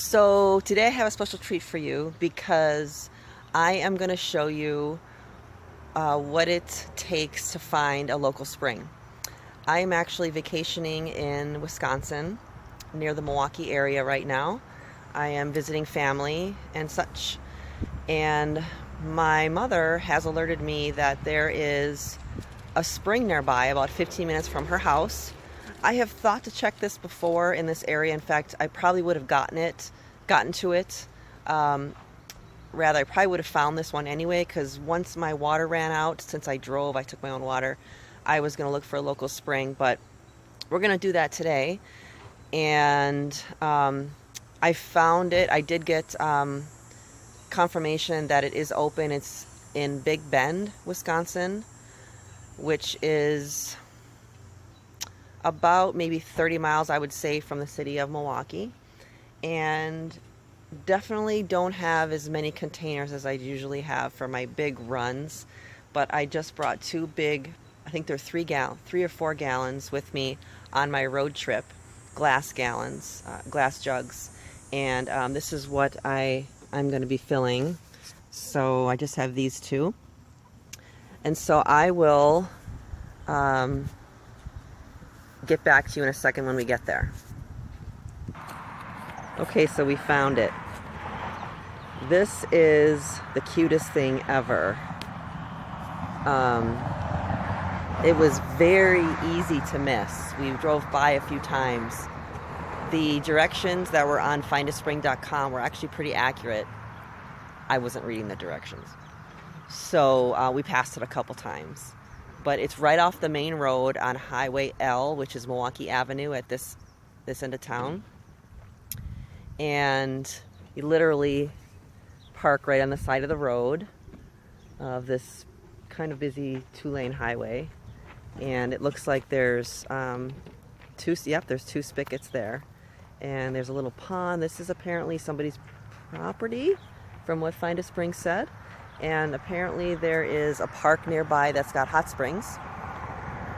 So today I have a special treat for you because I am going to show you what it takes to find a local spring. I am actually vacationing in Wisconsin near the Milwaukee area right now. I am visiting family and such. And my mother has alerted me that there is a spring nearby about 15 minutes from her house. I have thought to check this before in this area. In fact, I probably would have gotten to it. Rather, I probably would have found this one anyway, because once my water ran out, since I drove, I took my own water. I was going to look for a local spring, but we're going to do that today. And I found it. I did get confirmation that it is open. It's in Big Bend, Wisconsin, which is about maybe 30 miles, I would say, from the city of Milwaukee. And definitely don't have as many containers as I usually have for my big runs, but I just brought two big, I think they're 3 or 4 gallons with me on my road trip, glass gallons, glass jugs, and this is what I'm going to be filling. So I just have these two, and so I will get back to you in a second when we get there. Okay, so we found it. This is the cutest thing ever. It was very easy to miss. We drove by a few times. The directions that were on findaspring.com were actually pretty accurate. I wasn't reading the directions. So we passed it a couple times. But it's right off the main road on Highway L, which is Milwaukee Avenue at this end of town. And you literally park right on the side of the road of this kind of busy 2-lane highway, and it looks like there's there's 2 spigots there, and there's a little pond. This is apparently somebody's property from what Find a Spring said, and apparently there is a park nearby that's got hot springs.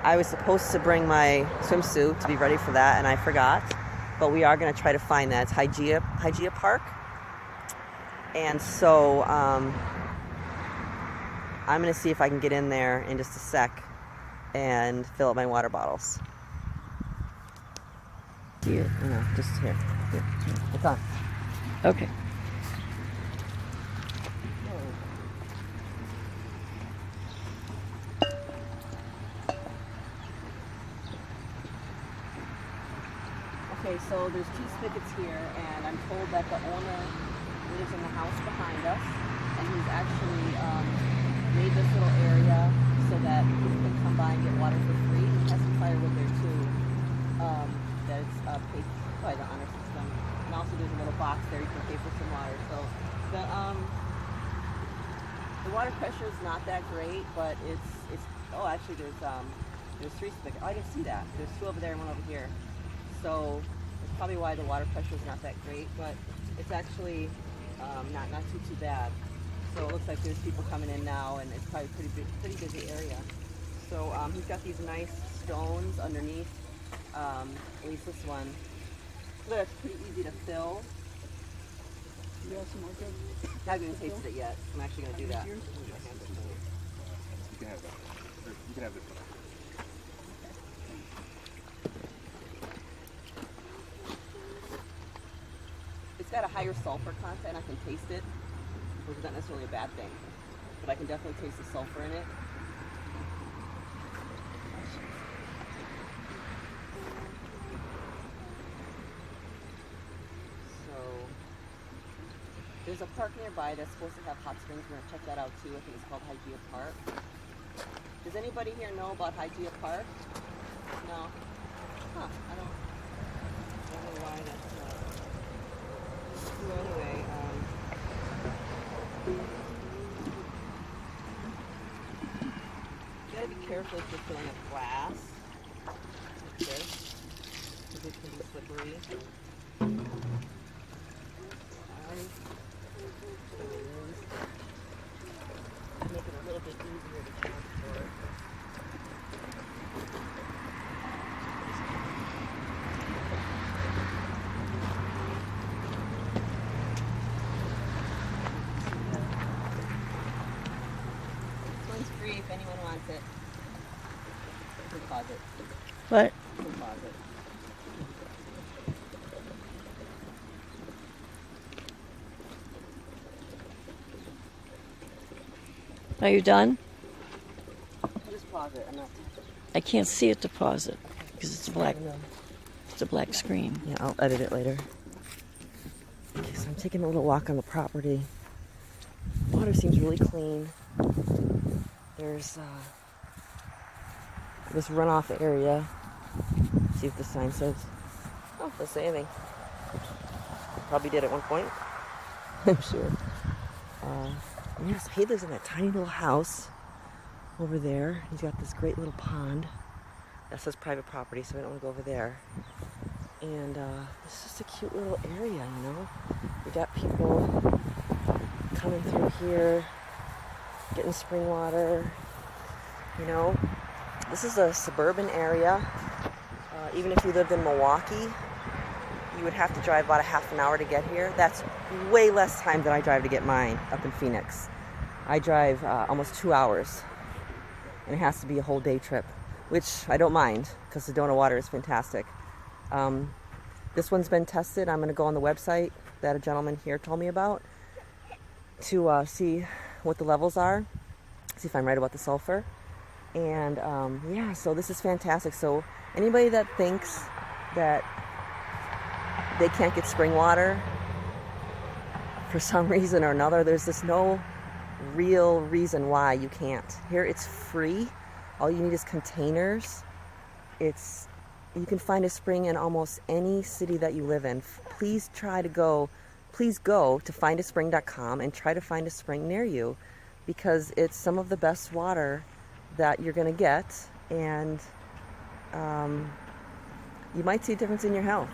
I was supposed to bring my swimsuit to be ready for that, and I forgot, but we are going to try to find that. It's Hygeia Park. And so I'm going to see if I can get in there in just a sec and fill up my water bottles. Here, no, just here. It's on. Okay. Okay, so there's 2 spigots here, and I'm told that the owner lives in the house behind us, and he's actually made this little area so that people can come by and get water for free. He has some firewood there too, that's paid by the honor system, and also there's a little box there you can pay for some water. So the water pressure is not that great, but it's oh, actually there's 3 spigots. Oh, I didn't see that. There's 2 over there and 1 over here. So that's probably why the water pressure is not that great, but it's actually not too bad. So it looks like there's people coming in now, and it's probably a pretty busy area. So he's got these nice stones underneath, at least this one. Look, it's pretty easy to fill. You have some more good? I haven't even tasted it yet. I'm actually going to do that. Yours? You can have that. You can have this one. It's got a higher sulfur content. I can taste it, which is not necessarily a bad thing, but I can definitely taste the sulfur in it. So there's a park nearby that's supposed to have hot springs. We're gonna check that out too. I think it's called Hygeia Park. Does anybody here know about Hygeia Park? No? Huh, I don't know why that's so anyway, you gotta be careful if you're filling up glass like this, because it can be slippery. Make it a little bit easier to transport. free if anyone wants it. It's a closet. What? It's a closet. Are you done? Just pause it. I'm not. I can't see it deposit because it's black. I know. It's a black screen. Yeah, I'll edit it later. Okay, so I'm taking a little walk on the property. Water seems really clean. There's this runoff area. See if the sign says. Oh, doesn't say anything. Probably did at one point. I'm sure. Yes, he lives in that tiny little house over there. He's got this great little pond. That says private property, so I don't want to go over there. And it's just a cute little area, you know. We got people coming through here, getting spring water. You know, this is a suburban area. Even if you lived in Milwaukee, you would have to drive about a half an hour to get here. That's way less time than I drive to get mine up in Phoenix. I drive almost 2 hours, and it has to be a whole day trip, which I don't mind because Sedona water is fantastic. This one's been tested. I'm going to go on the website that a gentleman here told me about to see what the levels are, see if I'm right about the sulfur. And yeah, so this is fantastic. So anybody that thinks that they can't get spring water for some reason or another, there's just no real reason why you can't. Here it's free. All you need is containers. You can find a spring in almost any city that you live in. Please go to findaspring.com and try to find a spring near you, because it's some of the best water that you're going to get, and you might see a difference in your health.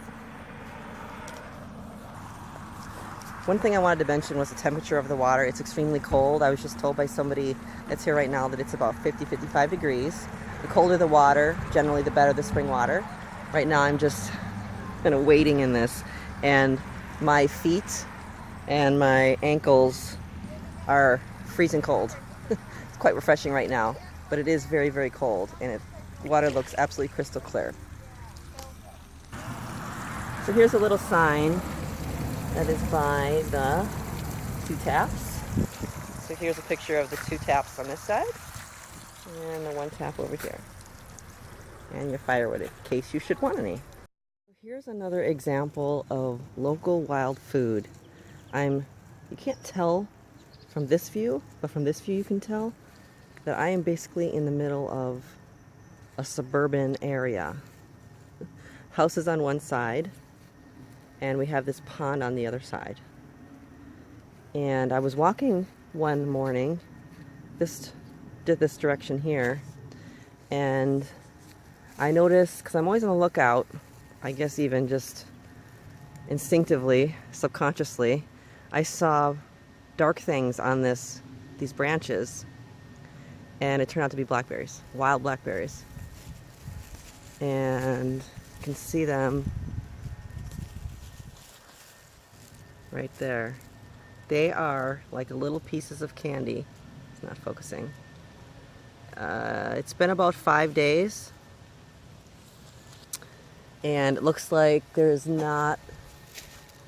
One thing I wanted to mention was the temperature of the water. It's extremely cold. I was just told by somebody that's here right now that it's about 50, 55 degrees. The colder the water, generally the better the spring water. Right now I'm just kind of wading in this, and my feet and my ankles are freezing cold. It's quite refreshing right now, but it is very, very cold, and the water looks absolutely crystal clear. So here's a little sign that is by the 2 taps. So here's a picture of the 2 taps on this side and the 1 tap over here. And your firewood in case you should want any. Here's another example of local wild food. You can't tell from this view, but from this view you can tell that I am basically in the middle of a suburban area. Houses on one side, and we have this pond on the other side. And I was walking one morning, this direction here, and I noticed, because I'm always on the lookout, I guess even just instinctively, subconsciously, I saw dark things on these branches, and it turned out to be blackberries, wild blackberries. And you can see them right there. They are like little pieces of candy. It's not focusing. It's been about 5 days, and it looks like there's not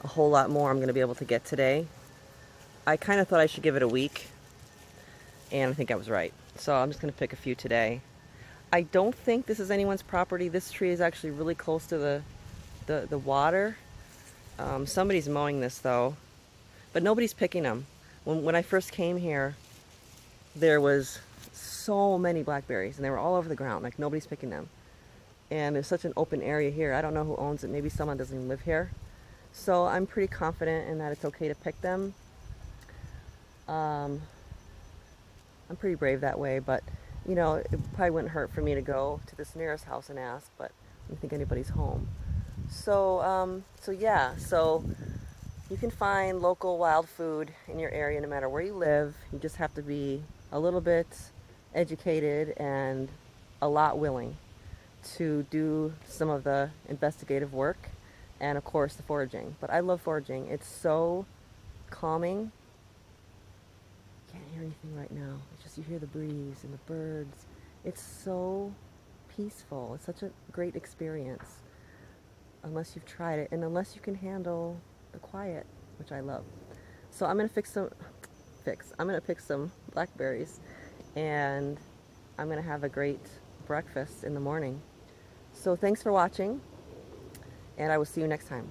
a whole lot more I'm going to be able to get today. I kind of thought I should give it a week, and I think I was right. So I'm just going to pick a few today. I don't think this is anyone's property. This tree is actually really close to the water. Somebody's mowing this though, but nobody's picking them. When I first came here, there was so many blackberries, and they were all over the ground, like nobody's picking them. And there's such an open area here. I don't know who owns it. Maybe someone doesn't even live here. So I'm pretty confident in that it's okay to pick them. I'm pretty brave that way, but you know, it probably wouldn't hurt for me to go to this nearest house and ask, but I don't think anybody's home. So yeah, so you can find local wild food in your area no matter where you live. You just have to be a little bit educated and a lot willing to do some of the investigative work and of course the foraging. But I love foraging. It's so calming. Can't hear anything right now. It's just you hear the breeze and the birds. It's so peaceful. It's such a great experience. Unless you've tried it and unless you can handle the quiet, which I love. So I'm gonna I'm gonna pick some blackberries and I'm gonna have a great breakfast in the morning. So thanks for watching and I will see you next time.